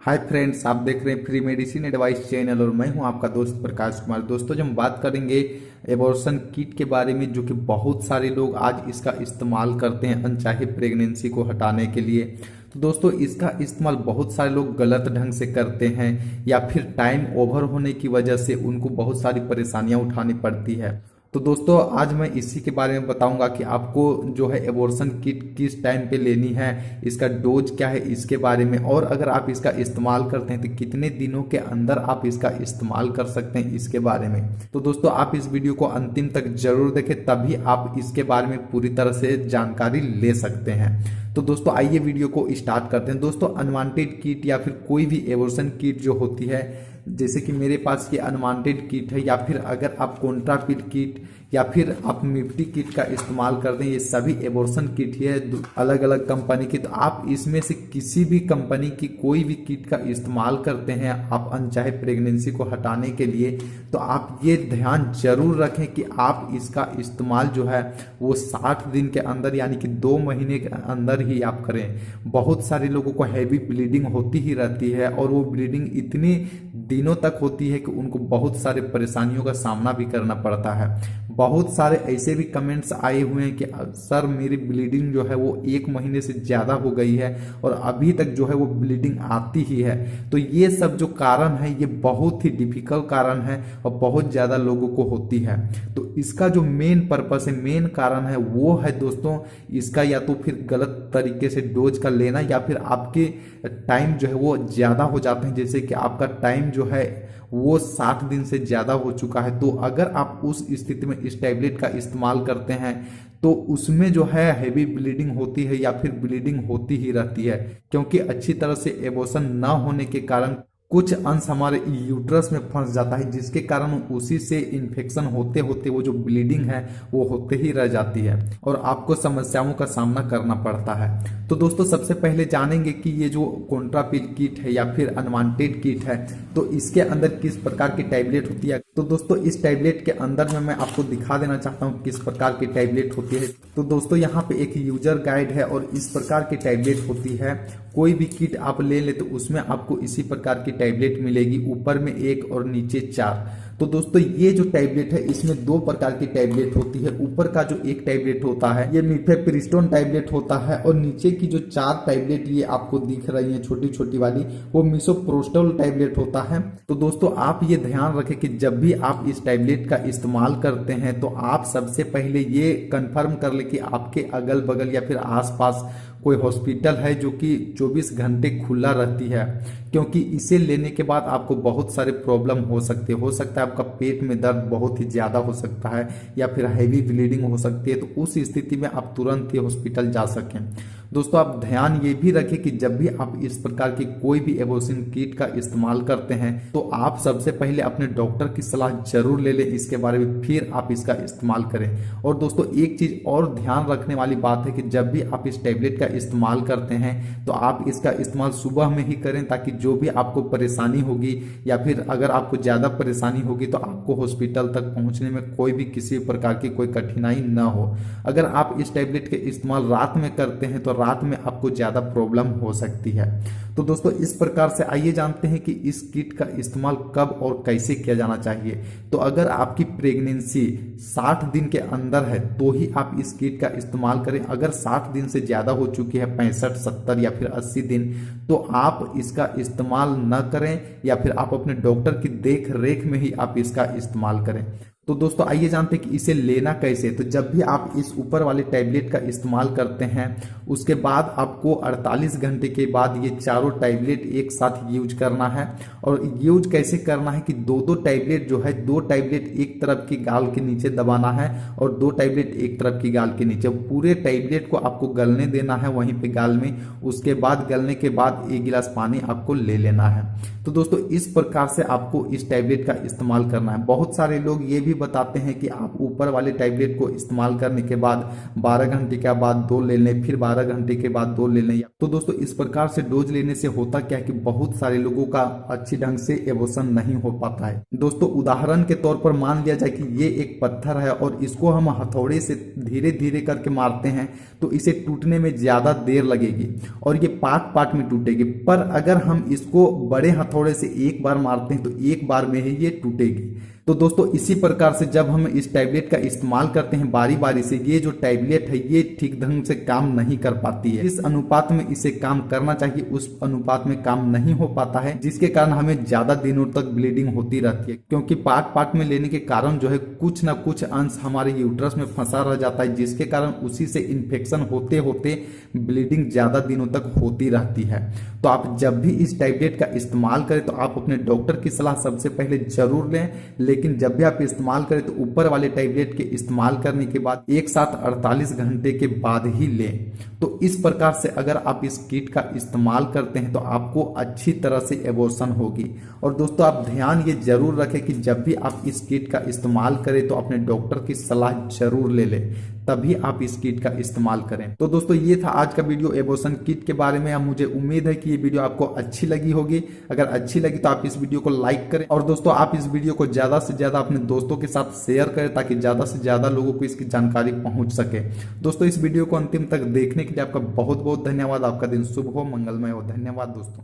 Hi friends, आप देख रहे हैं फ्री मेडिसिन एडवाइस चैनल और मैं हूं आपका दोस्त प्रकाश कुमार। दोस्तों, जब हम बात करेंगे एबॉर्शन किट के बारे में, जो कि बहुत सारे लोग आज इसका इस्तेमाल करते हैं अनचाहे प्रेगनेंसी को हटाने के लिए। तो दोस्तों, इसका इस्तेमाल बहुत सारे लोग गलत ढंग से करते हैं या फिर टाइम ओवर होने की वजह से उनको बहुत सारी परेशानियां उठानी पड़ती है। तो दोस्तों, आज मैं इसी के बारे में बताऊंगा कि आपको जो है एबॉर्शन किट किस टाइम पे लेनी है, इसका डोज क्या है इसके बारे में, और अगर आप इसका इस्तेमाल करते हैं तो कितने दिनों के अंदर आप इसका इस्तेमाल कर सकते हैं इसके बारे में। तो दोस्तों, आप इस वीडियो को अंतिम तक जरूर देखें, तभी आप इसके बारे में पूरी तरह से जानकारी ले सकते हैं। तो दोस्तों, आइए वीडियो को स्टार्ट करते हैं। दोस्तों, अनवांटेड किट या फिर कोई भी एबॉर्शन किट जो होती है, जैसे कि मेरे पास ये अनवांटेड किट है, या फिर अगर आप कॉन्ट्रापिल किट या फिर आप मिफ्टी किट का इस्तेमाल करते हैं, ये सभी एबॉर्शन किट ही है अलग अलग कंपनी की। तो आप इसमें से किसी भी कंपनी की कोई भी किट का इस्तेमाल करते हैं आप अनचाहे प्रेगनेंसी को हटाने के लिए, तो आप ये ध्यान जरूर रखें कि आप इसका इस्तेमाल जो है वो 60 दिन के अंदर यानी कि 2 महीने के अंदर ही आप करें। बहुत सारे लोगों को हैवी ब्लीडिंग होती ही रहती है और वो ब्लीडिंग इतनी दिनों तक होती है कि उनको बहुत सारे परेशानियों का सामना भी करना पड़ता है। बहुत सारे ऐसे भी कमेंट्स आए हुए हैं कि सर, मेरी ब्लीडिंग जो है वो 1 महीने से ज़्यादा हो गई है और अभी तक जो है वो ब्लीडिंग आती ही है। तो ये सब जो कारण है ये बहुत ही डिफिकल्ट कारण है और बहुत ज़्यादा लोगों को होती है। तो इसका जो मेन पर्पस है, मेन कारण है, वो है दोस्तों इसका या तो फिर गलत तरीके से डोज का लेना, या फिर आपके टाइम जो है वो ज़्यादा हो जाते हैं। जैसे कि आपका टाइम जो है वो 60 दिन से ज़्यादा हो चुका है, तो अगर आप उस स्थिति में इस टैबलेट का इस्तेमाल करते हैं तो उसमें जो है हैवी ब्लीडिंग होती है या फिर ब्लीडिंग होती ही रहती है, क्योंकि अच्छी तरह से एबॉर्शन ना होने के कारण कुछ अंश हमारे यूट्रस में फंस जाता है, जिसके कारण उसी से इन्फेक्शन होते होते वो जो ब्लीडिंग है वो होते ही रह जाती है और आपको समस्याओं का सामना करना पड़ता है। तो दोस्तों, सबसे पहले जानेंगे कि ये जो कॉन्ट्रापिल किट है या फिर अनवांटेड किट है, तो इसके अंदर किस प्रकार की टैबलेट होती है। तो दोस्तों, इस टैबलेट के अंदर में मैं आपको दिखा देना चाहता हूँ किस प्रकार की टैबलेट होती है। तो दोस्तों, यहाँ पे एक यूजर गाइड है और इस प्रकार की टैबलेट होती है। कोई भी किट आप ले ले तो उसमें आपको इसी प्रकार की टैबलेट मिलेगी, ऊपर में 1 और नीचे 4। तो दोस्तों, ये जो टैबलेट है इसमें 2 प्रकार की टैबलेट होती है। ऊपर का जो एक टैबलेट होता है ये मिफेप्रिस्टोन टैबलेट होता है और नीचे की जो 4 टैबलेट ये आपको दिख रही है छोटी छोटी वाली, वो मिसोप्रोस्टोल टैबलेट होता है। तो दोस्तों, आप ये ध्यान रखें कि जब भी आप इस टैबलेट का इस्तेमाल करते हैं तो आप सबसे पहले ये कंफर्म कर ले कि आपके अगल बगल या फिर आसपास कोई हॉस्पिटल है जो कि 24 घंटे खुला रहती है, क्योंकि इसे लेने के बाद आपको बहुत सारे प्रॉब्लम हो सकते हैं। हो सकता है आपका पेट में दर्द बहुत ही ज़्यादा हो सकता है या फिर हैवी ब्लीडिंग हो सकती है, तो उस स्थिति में आप तुरंत ही हॉस्पिटल जा सकें। दोस्तों, आप ध्यान ये भी रखें कि जब भी आप इस प्रकार की कोई भी एबॉर्शन किट का इस्तेमाल करते हैं तो आप सबसे पहले अपने डॉक्टर की सलाह जरूर ले लें इसके बारे में, फिर आप इसका इस्तेमाल करें। और दोस्तों, एक चीज़ और ध्यान रखने वाली बात है कि जब भी आप इस टैबलेट का इस्तेमाल करते हैं तो आप इसका इस्तेमाल सुबह में ही करें, ताकि जो भी आपको परेशानी होगी या फिर अगर आपको ज़्यादा परेशानी होगी तो आपको हॉस्पिटल तक पहुँचने में कोई भी किसी प्रकार की कोई कठिनाई ना हो। अगर आप इस टैबलेट के इस्तेमाल रात में करते हैं तो रात में आपको ज्यादा प्रॉब्लम हो सकती है। तो दोस्तों, इस प्रकार से आइए जानते हैं कि इस किट का इस्तेमाल कब और कैसे किया जाना चाहिए। तो अगर आपकी प्रेगनेंसी 60 दिन के अंदर है तो ही आप इस किट का इस्तेमाल करें। अगर 60 दिन से ज्यादा हो चुकी है, 65, 70 या फिर 80 दिन, तो आप इसका इस्तेमाल न करें या फिर आप अपने डॉक्टर की देख रेख में ही आप इसका इस्तेमाल करें। तो दोस्तों, आइए जानते हैं कि इसे लेना कैसे। तो जब भी आप इस ऊपर वाले टैबलेट का इस्तेमाल करते हैं उसके बाद आपको 48 घंटे के बाद ये चारों टैबलेट एक साथ यूज करना है। और यूज कैसे करना है कि 2-2 टैबलेट जो है, 2 टैबलेट एक तरफ की गाल के नीचे दबाना है और 2 टैबलेट एक तरफ की गाल के नीचे। पूरे टैबलेट को आपको गलने देना है वहीं पे गाल में। उसके बाद गलने के बाद 1 गिलास पानी आपको ले लेना है। तो दोस्तों, इस प्रकार से आपको इस टैबलेट का इस्तेमाल करना है। बहुत सारे लोग ये भी बताते हैं कि आप ऊपर वाले टैबलेट को इस्तेमाल करने के बाद 12 घंटे के बाद 2 ले लें, फिर 12 घंटे के बाद 2 ले लें। तो दोस्तों इस प्रकार से डोज लेने से होता क्या है कि बहुत सारे लोगों का अच्छी ढंग से एबॉर्शन नहीं हो पाता है। दोस्तों उदाहरण के तौर पर मान लिया जाए कि ये एक पत्थर है और इसको हम हथौड़े से धीरे धीरे करके मारते हैं तो इसे टूटने में ज्यादा देर लगेगी और ये पार्ट पार्ट में टूटेगी। पर अगर हम इसको बड़े हथौड़े से एक बार मारते हैं तो एक बार में ही ये टूटेगी। तो दोस्तों इसी प्रकार से जब हम इस टैबलेट का इस्तेमाल करते हैं बारी बारी से, ये जो टैबलेट है ये ठीक ढंग से काम नहीं कर पाती है। जिस अनुपात में इसे काम करना चाहिए उस अनुपात में काम नहीं हो पाता है, जिसके कारण हमें ज्यादा दिनों तक ब्लीडिंग होती रहती है। क्योंकि पार्ट पार्ट में लेने के कारण जो है कुछ ना कुछ अंश हमारे यूट्रस में फंसा रह जाता है, जिसके कारण उसी से इन्फेक्शन होते होते ब्लीडिंग ज्यादा दिनों तक होती रहती है। तो आप जब भी इस टैबलेट का इस्तेमाल करें तो आप अपने डॉक्टर की सलाह सबसे पहले जरूर लें, लेकिन जब भी आप इस्तेमाल करें तो ऊपर वाले टैबलेट के इस्तेमाल करने के बाद एक साथ 48 घंटे के बाद ही लें। तो इस प्रकार से अगर आप इस किट का इस्तेमाल करते हैं तो आपको अच्छी तरह से एबॉर्शन होगी। और दोस्तों आप ध्यान ये जरूर रखें कि जब भी आप इस किट का इस्तेमाल करें तो अपने डॉक्टर की सलाह जरूर ले लें, तभी आप इस किट का इस्तेमाल करें। तो दोस्तों ये था आज का वीडियो एबॉर्शन किट के बारे में। मुझे उम्मीद है कि ये वीडियो आपको अच्छी लगी होगी। अगर अच्छी लगी तो आप इस वीडियो को लाइक करें और दोस्तों आप इस वीडियो को ज्यादा से ज्यादा अपने दोस्तों के साथ शेयर करें ताकि ज्यादा से ज्यादा लोगों को इसकी जानकारी पहुंच सके। दोस्तों इस वीडियो को अंतिम तक देखने के लिए आपका बहुत बहुत धन्यवाद। आपका दिन शुभ हो, मंगलमय हो। धन्यवाद दोस्तों।